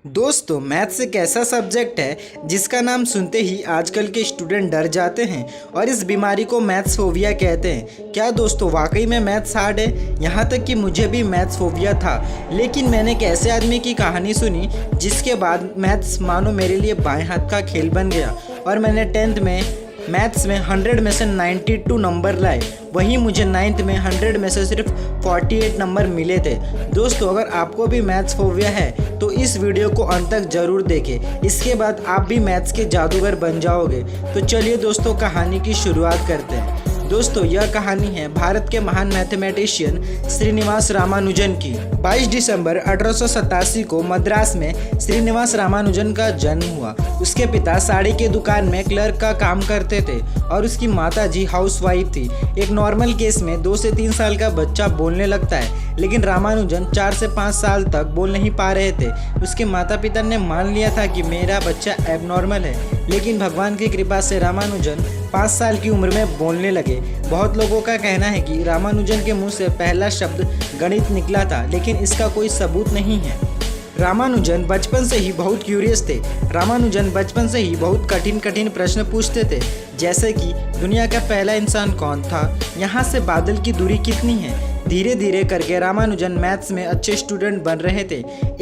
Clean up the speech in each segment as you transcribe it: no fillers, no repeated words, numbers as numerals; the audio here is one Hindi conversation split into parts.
दोस्तों, मैथ्स एक ऐसा सब्जेक्ट है जिसका नाम सुनते ही आजकल के स्टूडेंट डर जाते हैं और इस बीमारी को मैथ्स फोबिया कहते हैं। क्या दोस्तों वाकई में मैथ्स हार्ड है? यहाँ तक कि मुझे भी मैथ्स फोबिया था, लेकिन मैंने एक ऐसे आदमी की कहानी सुनी जिसके बाद मैथ्स मानो मेरे लिए बाएं हाथ का खेल बन गया और मैंने 10th में मैथ्स में 100 में से 92 नंबर लाए। वहीं मुझे 9th में 100 में से सिर्फ 48 नंबर मिले थे। दोस्तों, अगर आपको भी मैथ्स फोबिया है तो इस वीडियो को अंत तक जरूर देखें। इसके बाद आप भी मैथ्स के जादूगर बन जाओगे। तो चलिए दोस्तों, कहानी की शुरुआत करते हैं। दोस्तों, यह कहानी है भारत के महान मैथमेटिशियन श्रीनिवास रामानुजन की। 22 दिसंबर 1887 को मद्रास में श्रीनिवास रामानुजन का जन्म हुआ। उसके पिता साड़ी के दुकान में क्लर्क का काम करते थे और उसकी माता जी हाउसवाइफ थी। एक नॉर्मल केस में 2 से 3 साल का बच्चा बोलने लगता है, लेकिन रामानुजन 4 से 5 साल तक बोल नहीं पा रहे थे। उसके माता पिता ने मान लिया था कि मेरा बच्चा एबनॉर्मल है, लेकिन भगवान की कृपा से रामानुजन 5 साल की उम्र में बोलने लगे। बहुत लोगों का कहना है कि रामानुजन के मुंह से पहला शब्द गणित निकला था, लेकिन इसका कोई सबूत नहीं है। रामानुजन बचपन से ही बहुत क्यूरियस थे। रामानुजन बचपन से ही बहुत कठिन कठिन प्रश्न पूछते थे, जैसे कि दुनिया का पहला इंसान कौन था, यहाँ से बादल की दूरी कितनी है। धीरे धीरे करके रामानुजन मैथ्स में अच्छे स्टूडेंट बन रहे थे।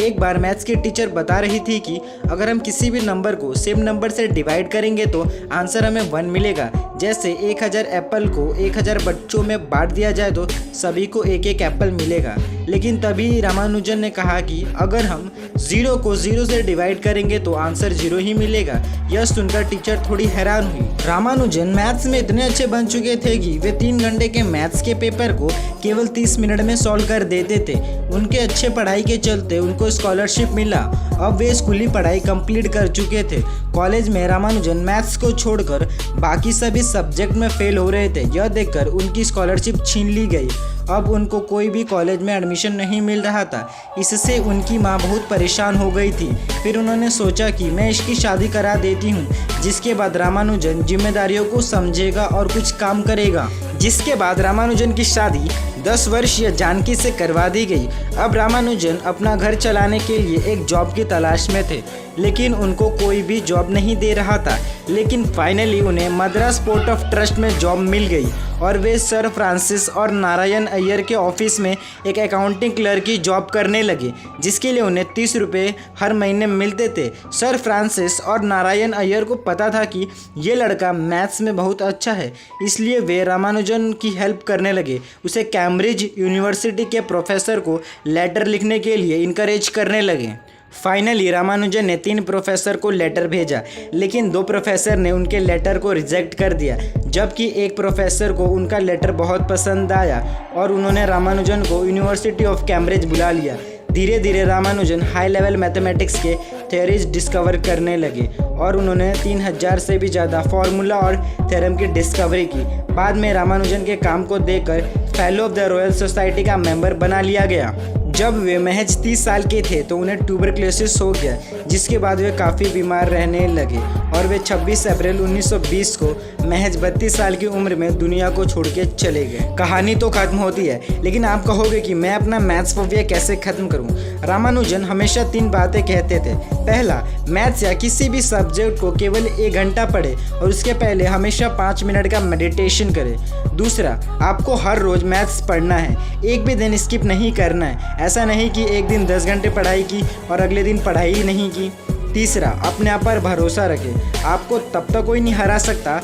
एक बार मैथ्स की टीचर बता रही थी कि अगर हम किसी भी नंबर को सेम नंबर से डिवाइड करेंगे तो आंसर हमें 1 मिलेगा। जैसे 1000 एप्पल को 1000 बच्चों में बांट दिया जाए तो सभी को एक एक एप्पल मिलेगा। लेकिन तभी रामानुजन ने कहा कि अगर हम 0 को 0 से डिवाइड करेंगे तो आंसर 0 ही मिलेगा। यह सुनकर टीचर थोड़ी हैरान हुई। रामानुजन मैथ्स में इतने अच्छे बन चुके थे कि वे 3 घंटे के मैथ्स के पेपर को केवल 30 मिनट में सॉल्व कर देते थे। उनके अच्छे पढ़ाई के चलते उनको स्कॉलरशिप मिला। अब वे स्कूली पढ़ाई कंप्लीट कर चुके थे। कॉलेज में रामानुजन मैथ्स को छोड़कर बाकी सभी सब्जेक्ट में फेल हो रहे थे। यह देखकर उनकी स्कॉलरशिप छीन ली गई। अब उनको कोई भी कॉलेज में एडमिशन नहीं मिल रहा था। इससे उनकी माँ बहुत परेशान हो गई थी। फिर उन्होंने सोचा कि मैं इसकी शादी करा देती हूँ, जिसके बाद रामानुजन जिम्मेदारियों को समझेगा और कुछ काम करेगा। जिसके बाद रामानुजन की शादी 10 वर्षीय जानकी से करवा दी गई। अब रामानुजन अपना घर चलाने के लिए एक जॉब की तलाश में थे, लेकिन उनको कोई भी जॉब नहीं दे रहा था। लेकिन फाइनली उन्हें मद्रास पोर्ट ऑफ ट्रस्ट में जॉब मिल गई और वे सर फ्रांसिस और नारायण अय्यर के ऑफिस में एक अकाउंटिंग क्लर्क की जॉब करने लगे, जिसके लिए उन्हें 30 रुपये हर महीने मिलते थे। सर फ्रांसिस और नारायण अय्यर को पता था कि ये लड़का मैथ्स में बहुत अच्छा है, इसलिए वे रामानुजन की हेल्प करने लगे। उसे कैम्ब्रिज यूनिवर्सिटी के प्रोफेसर को लेटर लिखने के लिए इनकरेज करने लगे। फाइनली रामानुजन ने 3 प्रोफेसर को लेटर भेजा, लेकिन 2 प्रोफेसर ने उनके लेटर को रिजेक्ट कर दिया, जबकि एक प्रोफेसर को उनका लेटर बहुत पसंद आया और उन्होंने रामानुजन को यूनिवर्सिटी ऑफ कैम्ब्रिज बुला लिया। धीरे धीरे रामानुजन हाई लेवल मैथमेटिक्स के थ्योरीज डिस्कवर करने लगे और उन्होंने 3000 से भी ज़्यादा फार्मूला और थ्योरम की डिस्कवरी की। बाद में रामानुजन के काम को देखकर fellow of the royal society का मेंबर बना लिया गया। जब वे महज 30 साल के थे तो उन्हें ट्यूबरक्लोसिस हो गया, जिसके बाद वे काफ़ी बीमार रहने लगे और वे 26 अप्रैल 1920 को महज 32 साल की उम्र में दुनिया को छोड़ के चले गए। कहानी तो खत्म होती है, लेकिन आप कहोगे कि मैं अपना मैथ्स फोबिया कैसे खत्म करूं? रामानुजन हमेशा 3 बातें कहते थे। पहला, मैथ्स या किसी भी सब्जेक्ट को केवल 1 घंटा पढ़े और उसके पहले हमेशा 5 मिनट का मेडिटेशन करें। दूसरा, आपको हर रोज़ मैथ्स पढ़ना है, एक भी दिन स्किप नहीं करना है। ऐसा नहीं कि एक दिन 10 घंटे पढ़ाई की और अगले दिन पढ़ाई ही नहीं की। तीसरा, अपने आप पर भरोसा रखें। आपको तब तक कोई नहीं हरा सकता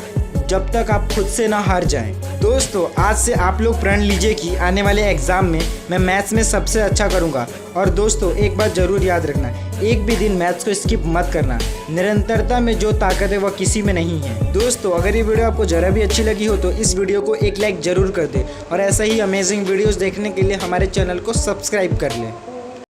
जब तक आप खुद से ना हार जाएं। दोस्तों, आज से आप लोग प्रण लीजिए कि आने वाले एग्ज़ाम में मैं मैथ्स में सबसे अच्छा करूंगा। और दोस्तों, एक बात ज़रूर याद रखना, एक भी दिन मैथ्स को स्किप मत करना। निरंतरता में जो ताकत है वह किसी में नहीं है। दोस्तों, अगर ये वीडियो आपको ज़रा भी अच्छी लगी हो तो इस वीडियो को एक लाइक ज़रूर कर दें और ऐसा ही अमेजिंग वीडियोज़ देखने के लिए हमारे चैनल को सब्सक्राइब कर लें।